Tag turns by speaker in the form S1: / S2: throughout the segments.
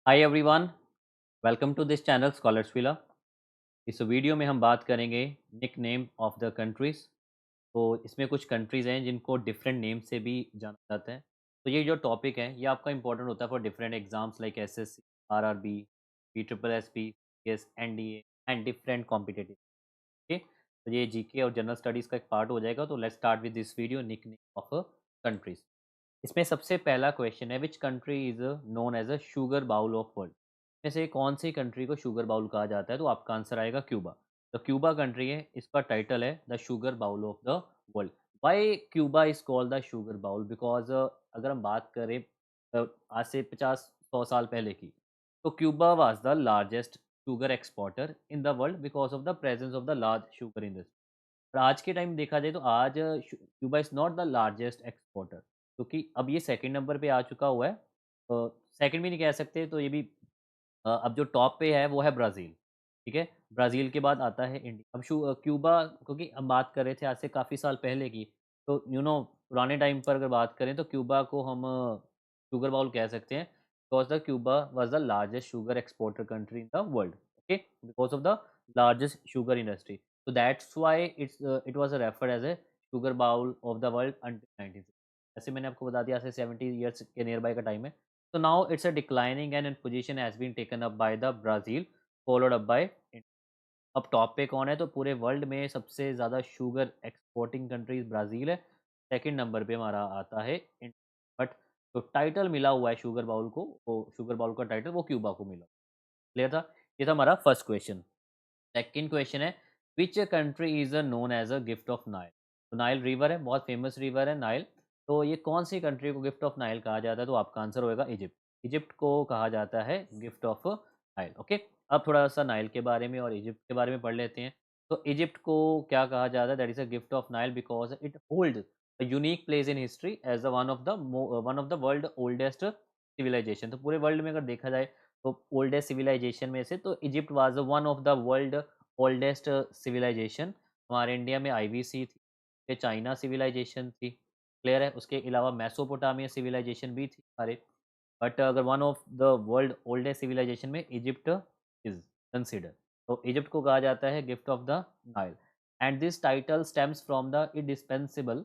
S1: Hi everyone, welcome to this channel ScholarsVilla. इस video में हम बात करेंगे nick name of the countries. तो इसमें कुछ कंट्रीज़ हैं जिनको डिफरेंट नेम से भी जाना जाता है। तो ये जो टॉपिक है ये आपका इंपॉर्टेंट होता है for different exams like SSC, RRB, P triple SP, NDA and different competitive. Okay, तो ये जीके और जनरल स्टडीज़ का एक पार्ट हो जाएगा। तो let's start with this video, nick name of countries. इसमें सबसे पहला क्वेश्चन है, which country is known as a sugar bowl of world. में से कौन सी कंट्री को शुगर बाउल कहा जाता है? तो आपका आंसर आएगा क्यूबा। तो क्यूबा कंट्री है, इसका टाइटल है the sugar bowl of the world. Why Cuba is called the sugar bowl? Because अगर हम बात करें आज से 50-100 साल पहले की, तो Cuba was the largest sugar exporter in the world because of the presence of the large sugar industry. और आज के टाइम देखा जाए तो आज Cuba is not the largest exporter, क्योंकि अब ये सेकंड नंबर पे आ चुका हुआ है। सेकंड भी नहीं कह सकते, तो ये भी अब जो टॉप पे है वो है ब्राज़ील। ठीक है? ब्राज़ील के बाद आता है इंडिया। अब क्यूबा, क्योंकि हम बात कर रहे थे आज से काफ़ी साल पहले की, तो पुराने टाइम पर अगर बात करें तो क्यूबा को हम शुगर बाउल कह सकते हैं because the Cuba was the largest sugar exporter country in the world. Okay? Because of the largest sugar industry. So that's why it was referred as a sugar bowl of the world until 1960। ऐसे मैंने आपको बता दिया, ऐसे 70 years के near by का time है। तो now it's a declining and position has been taken up by the Brazil, followed up by India. अब टॉप पे कौन है? तो पूरे वर्ल्ड में सबसे ज़्यादा शुगर एक्सपोर्टिंग कंट्रीज ब्राज़ील है। सेकंड नंबर पे हमारा आता है इंडिया। बट जो टाइटल मिला हुआ है शुगर बाउल को, वो शुगर बाउल का टाइटल वो क्यूबा को मिला। क्लियर था? ये था हमारा फर्स्ट क्वेश्चन। सेकंड क्वेश्चन है, which country is known as a gift of Nile? तो नाइल रिवर है, बहुत फेमस रिवर है नाइल। तो ये कौन सी कंट्री को गिफ्ट ऑफ नाइल कहा जाता है? तो आपका आंसर होएगा इजिप्ट। इजिप्ट को कहा जाता है गिफ्ट ऑफ नाइल। ओके, अब थोड़ा सा नाइल के बारे में और इजिप्ट के बारे में पढ़ लेते हैं। तो इजिप्ट को क्या कहा जाता है? That is a gift of Nile because it hold a unique place in history as one of the world oldest civilization. तो पूरे वर्ल्ड में अगर देखा जाए तो ओल्डेस्ट सिविलाइजेशन में से तो Egypt was one of the world oldest civilization. हमारे इंडिया में आईवीसी थी, ये चाइना सिविलाइजेशन थी। क्लियर है? उसके अलावा मेसोपोटामिया सिविलाइजेशन भी थी हमारे। बट अगर one of the world oldest civilisation में इजिप्ट इज कंसिडर। तो इजिप्ट को कहा जाता है gift of the Nile. And this title stems from the indispensable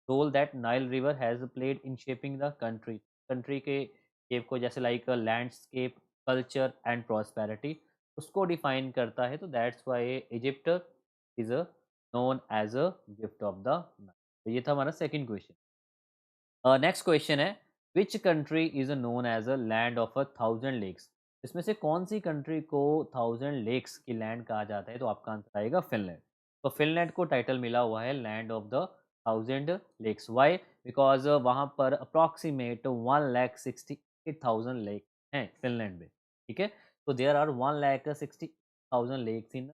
S1: role that Nile river has played in shaping the country. Country के shape को, जैसे like landscape, culture and prosperity, उसको define करता है। तो that's why Egypt is known as a gift of the Nile. तो ये था हमारा सेकंड क्वेश्चन। नेक्स्ट क्वेश्चन है, which country is known as a land of a thousand lakes? इसमें से कौन सी कंट्री को थाउजेंड लेक्स की लैंड कहा जाता है? तो आपका आंसर आएगा फिनलैंड। तो फिनलैंड को टाइटल मिला हुआ है land of the thousand lakes. Why? Because वहाँ पर अप्रॉक्सीमेट 1,68,000 लेक हैं फिनलैंड में। ठीक है? तो there are 1,60,000 lakes in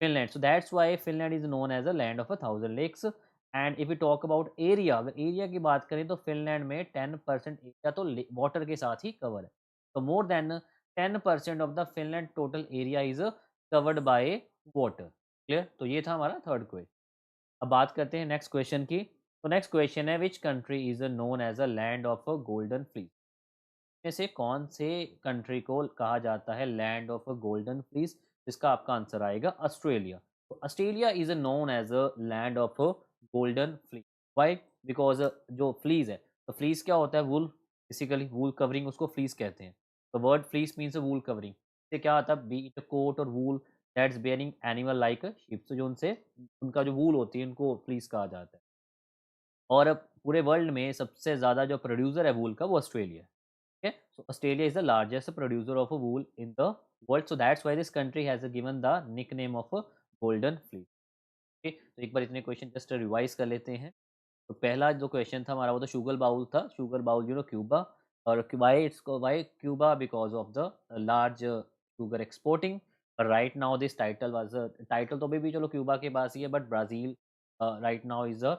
S1: Finland. So that's why Finland is known as a land of 1,000 lakes. And if you talk about area, अगर area की बात करें तो फिनलैंड में 10% एरिया तो वाटर के साथ ही कवर है। तो more than 10% of the Finland total area is covered by water. Clear? तो ये था हमारा थर्ड क्वेश्चन। अब बात करते हैं नेक्स्ट क्वेश्चन की। तो नेक्स्ट क्वेश्चन है, which country is known as a land of golden fleece? में से कौन से कंट्री को कहा जाता है land of a golden fleece? इसका आपका आंसर आएगा ऑस्ट्रेलिया। तो Australia is known as a land of a golden fleece. Why? Because जो फ्लीस है, तो फ्लीस क्या होता है? वूल। बेसिकली वूल कवरिंग उसको फ्लीस कहते हैं। तो word fleece means wool covering. इससे क्या आता है? बी इट कोट और wool that's bearing animal like sheep. तो जो उनसे उनका जो वूल होती है उनको फ्लीस कहा जाता है। और अब पूरे वर्ल्ड में सबसे ज़्यादा जो प्रोड्यूसर है वूल का, वो ऑस्ट्रेलिया है। Okay, so Australia is the largest producer of a wool in the world. So that's why this country has given the nickname of a golden fleece. Okay, तो एक बार इतने क्वेश्चन जस्ट रिवाइज कर लेते हैं। तो पहला जो क्वेश्चन था हमारा वो तो शुगर बाउल था। Sugar bowl Cuba. और why Cuba? Because of the large sugar exporting. Right now this title was title तो अभी भी चलो क्यूबा के पास ही है, but Brazil right now is a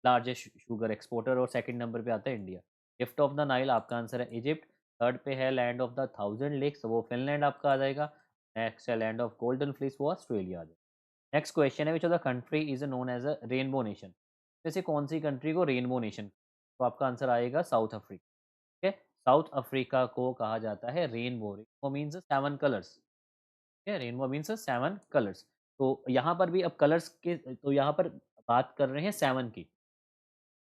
S1: largest sugar exporter. और सेकंड नंबर पे आता है India. Gift of the Nile आपका आंसर है इजिप्ट। थर्ड पे है land of the thousand lakes, वो फिनलैंड आपका आ जाएगा। नेक्स्ट है लैंड ऑफ गोल्डन फ्लीस, वो ऑस्ट्रेलिया आ जाएगा। नेक्स्ट क्वेश्चन है, which of the country is known as a rainbow nation? जैसे कौन सी कंट्री को रेनबो नेशन? तो आपका आंसर आएगा साउथ अफ्रीका। ठीक है? साउथ अफ्रीका को कहा जाता है रेनबो। Rainbow means 7 colours. ठीक है, रेनबो मीन्स 7 कलर्स। तो यहाँ पर भी अब कलर्स के तो यहाँ पर बात कर रहे हैं 7 की।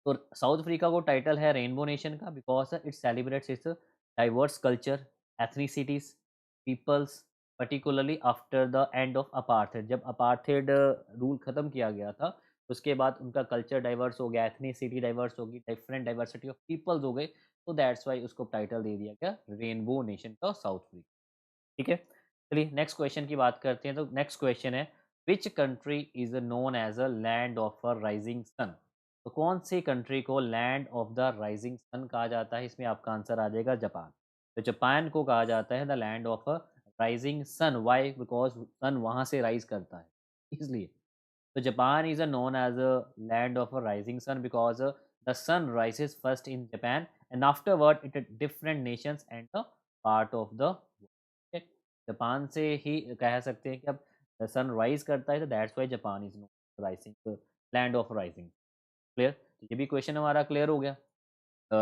S1: तो साउथ अफ्रीका को टाइटल है रेनबो नेशन का because it celebrates its diverse culture, ethnicities, peoples, particularly after the end of apartheid. जब अपार्थेड रूल खत्म किया गया था, उसके बाद उनका कल्चर डाइवर्स हो गया, एथनिसिटी डाइवर्स होगी, डिफरेंट डाइवर्सिटी ऑफ पीपल्स हो गए, तो दैट्स व्हाई उसको टाइटल दे दिया गया रेनबो नेशन का साउथ अफ्रीका। ठीक है? चलिए नेक्स्ट क्वेश्चन की बात करते हैं। तो नेक्स्ट क्वेश्चन है which country is known as a land of a rising sun? तो कौन सी कंट्री को land of the rising sun कहा जाता है? इसमें आपका आंसर आ जाएगा जापान। तो जापान को कहा जाता है the land of a rising sun. Why? Because sun वहाँ से राइज़ करता है, इसलिए। So Japan is known as a land of a rising sun because the sun rises first in Japan and afterward it different nations and the part of the world. ठीक है? Japan से ही कह सकते हैं कि अब सन राइज करता है, तो that's why Japan is known rising land of rising. Clear? तो ये भी क्वेश्चन हमारा क्लियर हो गया।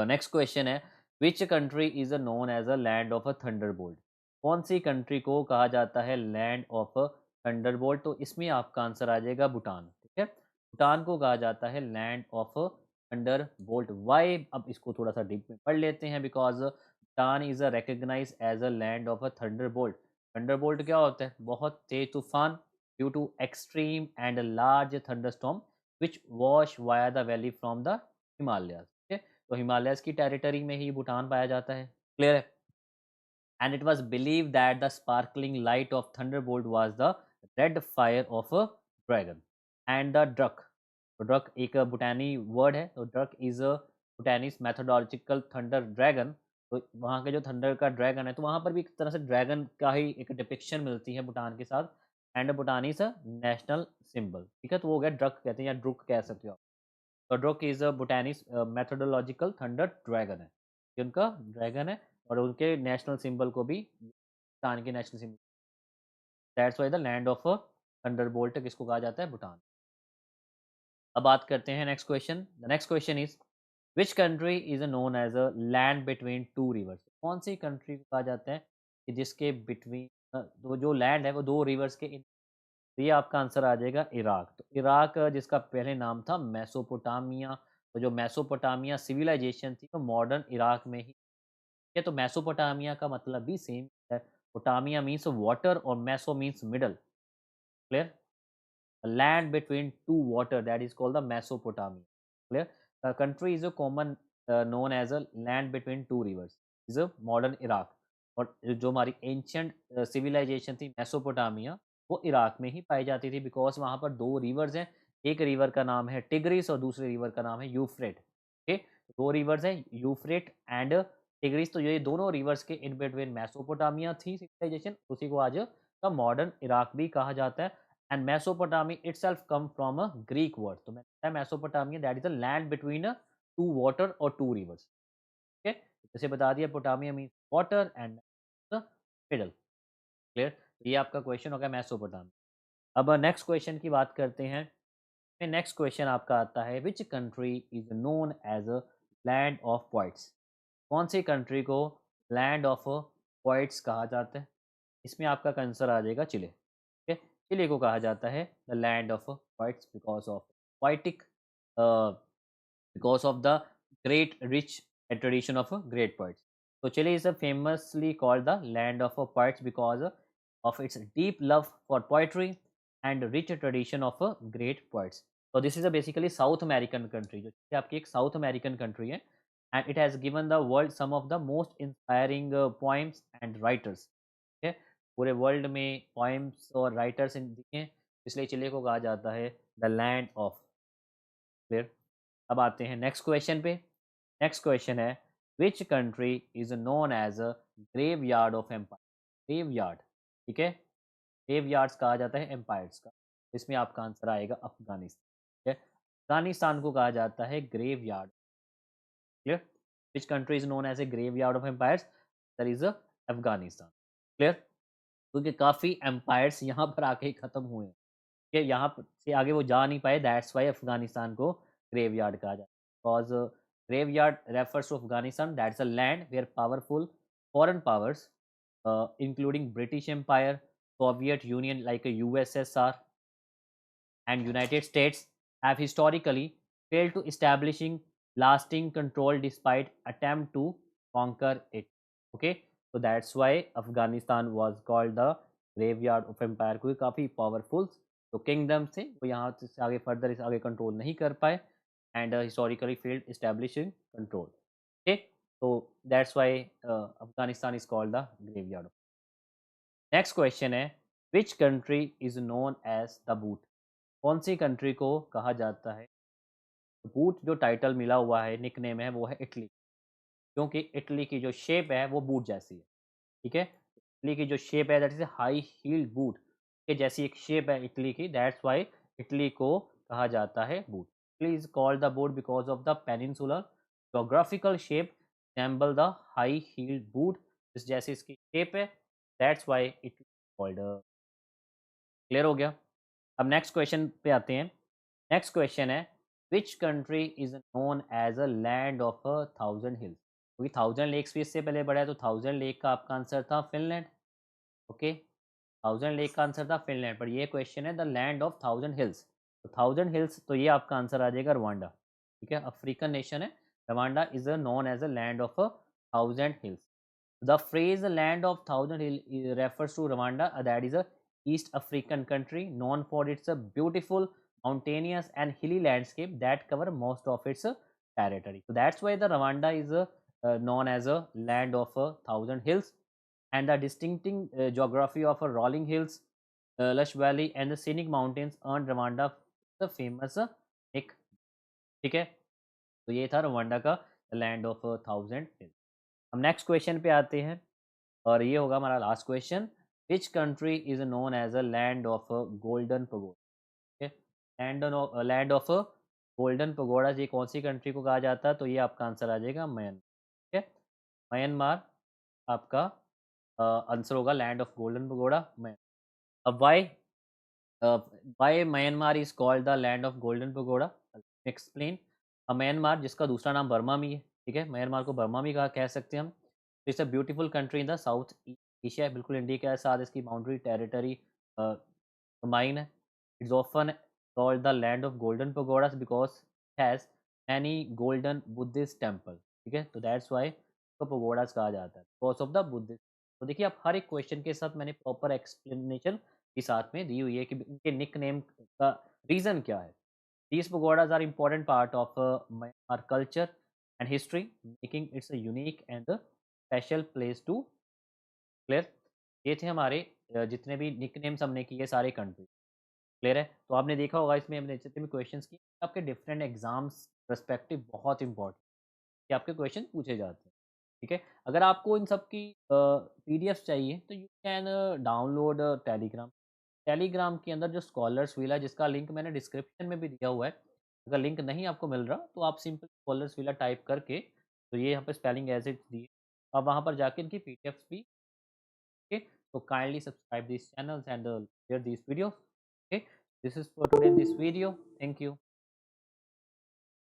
S1: नेक्स्ट क्वेश्चन है which country is known as a land of a thunderbolt? कौन सी कंट्री को कहा जाता है लैंड ऑफ अ थंडरबोल्ट? तो इसमें आपका आंसर आ जाएगा भूटान। ठीक है, भूटान को कहा जाता है land of a thunderbolt. Why? अब इसको थोड़ा सा डीप में पढ़ लेते हैं। Because Bhutan is a recognise as a land of a thunderbolt. Thunderbolt क्या होता है? बहुत तेज तूफान due to extreme and large thunderstorm which wash via the valley from the Himalaya. तो हिमालयस की टेरिटरी में ही भूटान पाया जाता है। क्लियर है? And it was believe that the sparkling light of thunderbolt was the red fire of a dragon and the Druk. तो ड्रक एक Bhutani word है। तो Druk is a Bhutanese methodological thunder dragon. तो वहाँ के जो थंडर का ड्रैगन है, तो वहाँ पर भी एक तरह से ड्रैगन का ही एक डिपिक्शन मिलती है भूटान के साथ। And Bhutan is a national symbol. ठीक है, तो वो हो गया ड्रक कहते हैं या ड्रुक कह सकते हो आप। Todrok is a botanist methodological thunder dragon है। ये उनका ड्रैगन है और उनके नेशनल सिंबल को भी भूटान के national symbol. That's why the land of thunderbolt किसको कहा जाता है? भूटान। अब बात करते हैं next question. The next question is which country is known as a land between two rivers? कौन सी कंट्री को कहा जाता है कि जिसके बिटवीन दो जो लैंड है वो दो रिवर्स के तो ये आपका आंसर आ जाएगा इराक। तो इराक जिसका पहले नाम था मेसोपोटामिया। तो जो मेसोपोटामिया सिविलाइजेशन थी वो मॉडर्न इराक में ही है। तो मेसोपोटामिया का मतलब भी सेम है। पोटामिया मीन्स वाटर और meso means middle. Clear? land between two water that is called the Mesopotamia. Clear? The country is a common known as a land between two rivers. Is a modern Iraq. और जो हमारी ancient civilisation थी Mesopotamia, वो Iraq में ही पाई जाती थी because वहाँ पर दो रिवर्स हैं। एक रिवर का नाम है टिग्रिस और दूसरे रिवर का नाम है यूफ्रेट। ओके, दो रिवर्स हैं यूफ्रेट एंड टिग्रिस। तो ये दोनों रिवर्स के इन बिटवीन मेसोपोटामिया थी सिविलाइजेशन, उसी को आज का मॉडर्न इराक भी कहा जाता है। and Mesopotamia itself come from a Greek word. तो मैंने Mesopotamia that is a land between a two water or two rivers. Okay? जैसे बता दिया potamia means water and the middle. Clear? तो ये आपका क्वेश्चन होगा मेसोपोटामिया। अब नेक्स्ट क्वेश्चन की बात करते हैं। नेक्स्ट क्वेश्चन आपका आता है which country is known as a land of poets? कौन सी कंट्री को लैंड ऑफ पोइट्स कहा जाता है? इसमें आपका आंसर आ जाएगा चिले। ठीक है? चिले को कहा जाता है the land of poets because of poetic because of the great rich tradition of great poets. So Chile is famously called the land of poets because of its deep love for poetry and rich tradition of great poets. So this is a basically South American country. जो Chile आपकी एक South American country है and it has given the world some of the most inspiring poems and writers. ठीक है? पूरे world में poems और writers दिए हैं, इसलिए चिले को कहा जाता है द लैंड ऑफ। क्लियर? अब आते हैं नेक्स्ट क्वेश्चन पे। नेक्स्ट क्वेश्चन है which country is known as a graveyard of empire? Graveyard. ठीक है, ग्रेव यार्ड्स कहा जाता है एम्पायर्स का। इसमें आपका आंसर आएगा अफगानिस्तान। ठीक है, अफगानिस्तान को कहा जाता है graveyard. Clear? Which country is known as a graveyard of empires? That is Afghanistan. Clear? क्योंकि काफ़ी एम्पायर्स यहाँ पर आके ही खत्म हुए हैं कि यहाँ से आगे वो जा नहीं पाए, दैट्स वाई अफगानिस्तान को ग्रेवयार्ड कहा जाता है। Because Graveyard refers to Afghanistan. That's a land where powerful foreign powers, including British Empire, Soviet Union like a USSR, and United States, have historically failed to establishing lasting control despite attempt to conquer it. Okay, so that's why Afghanistan was called the graveyard of empire, क्योंकि काफ़ी powerful तो kingdom से वो यहाँ से आगे further इस आगे कंट्रोल नहीं कर पाए and historically failed establishing control. Okay, so that's why Afghanistan is called the graveyard. Next question है, which country is known as the boot. कौन सी कंट्री को कहा जाता है बूट. जो टाइटल मिला हुआ है, निक नेम है, वो है इटली, क्योंकि इटली की जो शेप है वो बूट जैसी है. ठीक है, इटली की जो शेप है that is high heeled boot के जैसी एक शेप है इटली की. दैट्स वाई इटली को कहा जाता है boot. Italy is called the boot because of the peninsular geographical shape resemble the high heeled boot. इस जैसी इसकी शेप है, that's why it called. Clear हो गया. अब नेक्स्ट क्वेश्चन पे आते हैं. नेक्स्ट क्वेश्चन है, which country is known as a land of 1000 hills. क्योंकि 1000 लेक्स भी इससे पहले बढ़ा है, तो 1000 लेक का आपका आंसर था फिनलैंड. ओके, 1000 लेक का आंसर था फिनलैंड, पर ये क्वेश्चन है द लैंड ऑफ 1000 हिल्स. तो 1000 हिल्स, तो ये आपका आंसर आ जाएगा रवांडा. ठीक है, अफ्रीकन नेशन है. Rwanda is known as a land of 1000 hills. The phrase "land of thousand hill" refers to Rwanda, that is a East African country known for its beautiful mountainous and hilly landscape that cover most of its territory. So that's why the Rwanda is known as a land of 1000 hills, and the distinctive geography of rolling hills, lush valley, and the scenic mountains earned Rwanda the famous Nick. ठीक है, तो ये था Rwanda का land of 1000 hills. हम next question पे आते हैं और ये होगा हमारा last question. Which country is known as a land of golden pagoda. Land of golden pagoda, ये कौन सी कंट्री को कहा जाता है. तो ये आपका आंसर आ जाएगा म्यांमार. ठीक है, म्यांमार आपका आंसर होगा लैंड ऑफ गोल्डन पगोडा. अब why Myanmar is called the land of golden pagoda. Explain. Myanmar, जिसका दूसरा नाम बर्मा भी है. ठीक है, म्यांमार को बर्मा भी कहा कह सकते हैं हम. It's a beautiful country in the south Asia, बिल्कुल इंडिया के साथ इसकी बाउंड्री टेरिटरी कंबाइन है. It's often called the land of golden pagodas because has many golden Buddhist temple. ठीक है, तो दैट्स वाई इसको पगोडास कहा जाता है बिकॉज ऑफ द बुद्धिस्ट. तो देखिए, आप हर एक क्वेश्चन के साथ मैंने प्रॉपर एक्सप्लेनेशन के साथ में दी हुई है कि इनके निक नेम का रीज़न क्या है. These pagodas are important part of Myanmar culture and history, making it a unique and a special place to clear. ये थे हमारे जितने भी निक नेम्स हमने किए सारे कंट्री. क्लियर है, तो आपने देखा होगा इसमें हमने जितने भी क्वेश्चंस किए आपके डिफरेंट एग्जाम्स परस्पेक्टिव बहुत इंपॉर्टेंट कि आपके क्वेश्चन पूछे जाते हैं. ठीक है, अगर आपको इन सब की पीडीएफ चाहिए तो you can download Telegram. Telegram के अंदर जो स्कॉलर्स विला, जिसका लिंक मैंने डिस्क्रिप्शन में भी दिया हुआ है. अगर लिंक नहीं आपको मिल रहा तो आप सिंपल स्कॉलर्स विला टाइप करके, तो ये यहाँ पे स्पेलिंग एज इट दी है, आप वहाँ पर जाके इनकी पीडीएफ्स भी. Okay, so kindly subscribe these channels and share these videos. Okay, this is for today this video. Thank you.